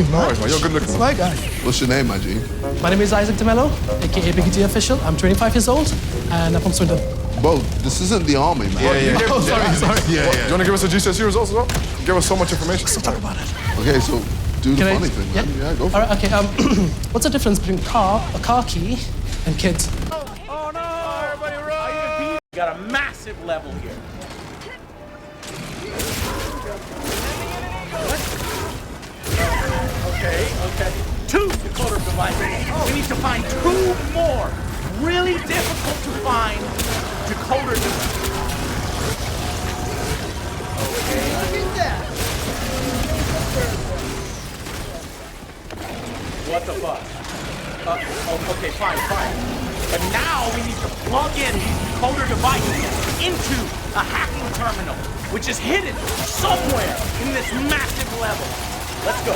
you, man. No worries, man. You're good looking. That's my guy. What's your name, my G? My name is Isaac DeMello, aka Biggie D Official. I'm 25 years old, and I'm from Swindon. Bro, this isn't the army, man. Yeah. Oh, sorry. Do you want to give us a GCSE results as well? Give us so much information. Let's talk about it. Okay, so do the Can I- funny thing, man. Yeah, go for All it. right, okay. What's the difference between a car key, and kids? Oh no! Everybody run! We got a massive level here. Okay. 2 decoder devices. We need to find 2 more. Really difficult to find decoder devices. What the fuck? Okay, fine. But now we need to plug in these decoder devices into a hacking terminal, which is hidden somewhere in this massive level. Let's go.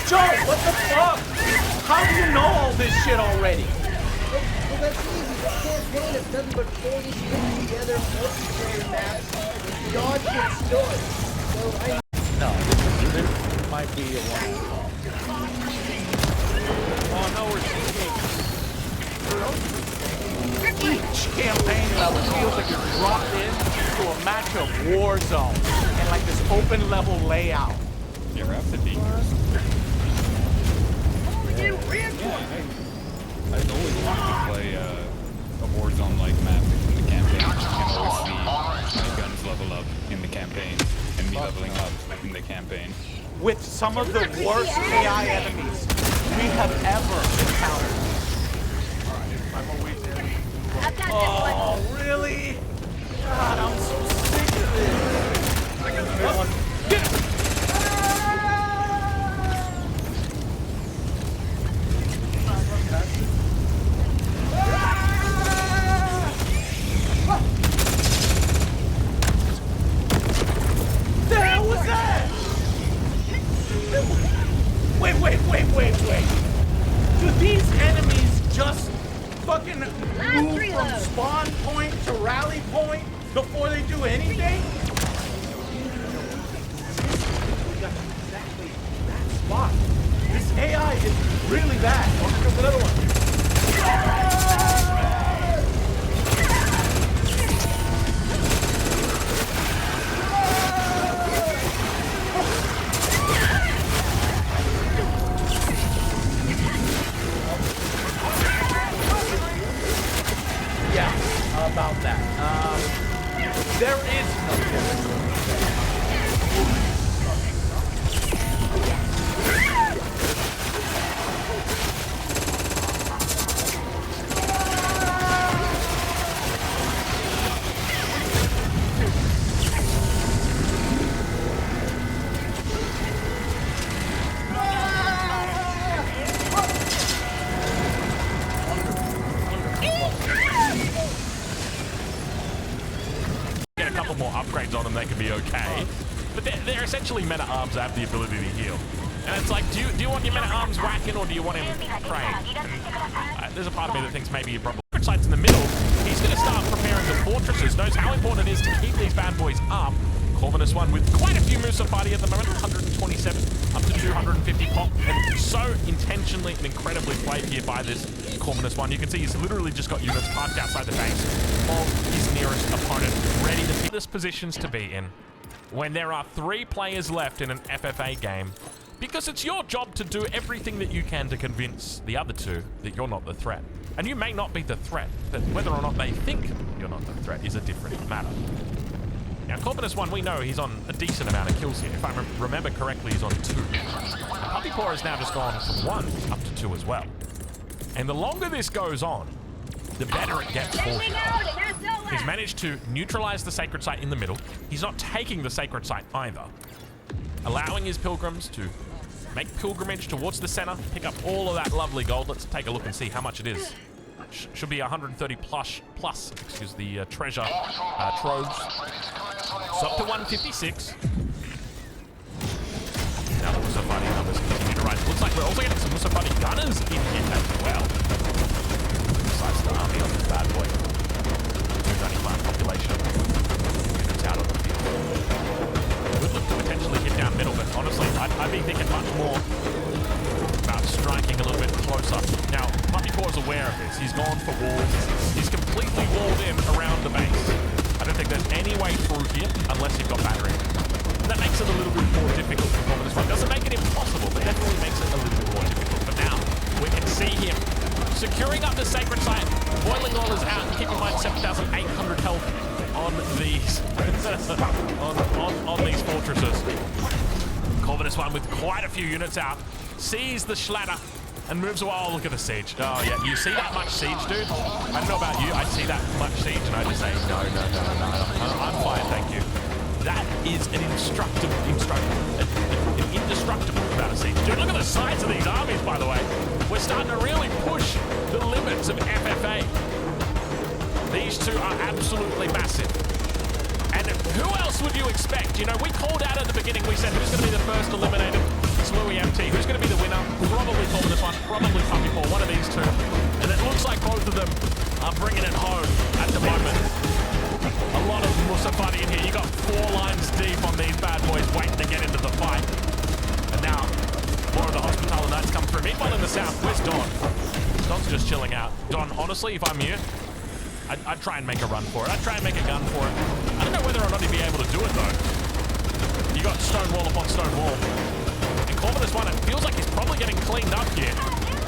Joe, what the fuck? How do you know all this shit already? Well, that's easy. The campaign is nothing but 40 stitched together multiplayer maps with dog-shit stories. So I... No, this might be a one. Oh no, we're cheating. Each campaign level feels like you're dropped into a match of Warzone and like this open level layout. Yeah, Rhapsody. I've always wanted to play a Warzone-like map in the campaign. You can always see my guns level up in the campaign and me leveling up in the campaign. With some of the worst AI enemies we have ever encountered. I'm always there. Oh, really? God, I'm so sick of this. I got the one. Get him! The hell was that? Wait. Do these enemies just fucking move from spawn point to rally point before they do anything? We got exactly that spot. This AI is really bad. Oh, here's another one. Yeah, about that. There is no difference. Get a couple more upgrades on them, they could be okay. But they're essentially meta arms that have the ability to heal. And it's like, do you want your meta arms whacking or do you want him praying? There's a part of me that thinks maybe you probably sights in the middle. He's going to start preparing the fortresses. Knows how important it is to keep these bad boys up. Corvinus one with quite a few Musafati at the moment, 127 up to 250 pop, and so intentionally and incredibly played here by this Corvinus one. You can see he's literally just got units parked outside the base of his nearest opponent, ready to pick this positions to be in when there are 3 players left in an FFA game, because it's your job to do everything that you can to convince the other 2 that you're not the threat. And you may not be the threat, but whether or not they think you're not the threat is a different matter. Now, Corvinus 1, we know he's on a decent amount of kills here. If I remember correctly, he's on 2. Puppy Paw has now just gone from 1 up to 2 as well. And the longer this goes on, the better it gets for him. He's managed to neutralize the sacred site in the middle. He's not taking the sacred site either, allowing his pilgrims to make pilgrimage towards the center, pick up all of that lovely gold. Let's take a look and see how much it is. Should be 130 plus, excuse the treasure troves. It's up to 156. Now the Musafati numbers continue to rise. Looks like we're also getting some Musafati gunners in here as well. Besides the army on this bad boy. 295 population. Units out on the field. Good look to potentially hit for walls. He's completely walled in around the base. I don't think there's any way through here unless you've got battery. And that makes it a little bit more difficult to perform this one. Doesn't make it impossible, but definitely makes it a little bit more difficult. But now, we can see him securing up the sacred site. Boiling Oil is out. Keep in mind, 7,800 health on these on these fortresses. Corvinus one with quite a few units out. Sees the Schlatter and moves away. Oh, look at the siege. Oh, yeah. You see that much siege, dude? I don't know about you. I see that much siege and I just say, no. I'm fine, thank you. That is an indestructible amount of siege. Dude, look at the size of these armies, by the way. We're starting to really push the limits of FFA. These two are absolutely massive. And who else would you expect? You know, we called out at the beginning, we said, who's going to be the first eliminated Slui MT? Who's going to be the winner? Probably Corvinus one, probably Puppy4, one of these two. And it looks like both of them are bringing it home at the moment. A lot of Musafati in here. You got 4 lines deep on these bad boys waiting to get into the fight. And now, more of the Hospitaller Knights come through. Meanwhile in the south, where's Don? Don's just chilling out. Don, honestly, if I'm you, I'd try and make a run for it. I'd try and make a gun for it. I don't know whether or not he'd be able to do it, though. You got stone wall upon stone wall. And Corvinus one, it feels like he's probably getting cleaned up here.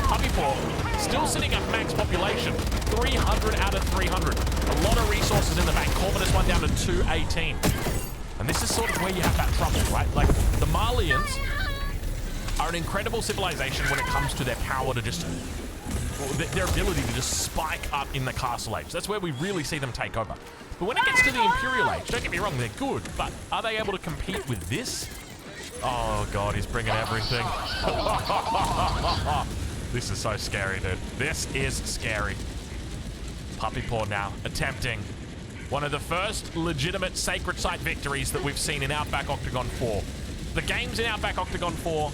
Puppy4, still sitting at max population. 300 out of 300. A lot of resources in the bank. Corvinus one down to 218. And this is sort of where you have that trouble, right? Like, the Malians are an incredible civilization when it comes to their power to just... their ability to just spike up in the Castle Age. That's where we really see them take over. But when it gets to the Imperial Age, don't get me wrong, they're good, but are they able to compete with this? Oh god, he's bringing everything. This is so scary, dude. This is scary. Puppy4 now attempting one of the first legitimate sacred site victories that we've seen in Outback Octagon 4. The games in Outback Octagon 4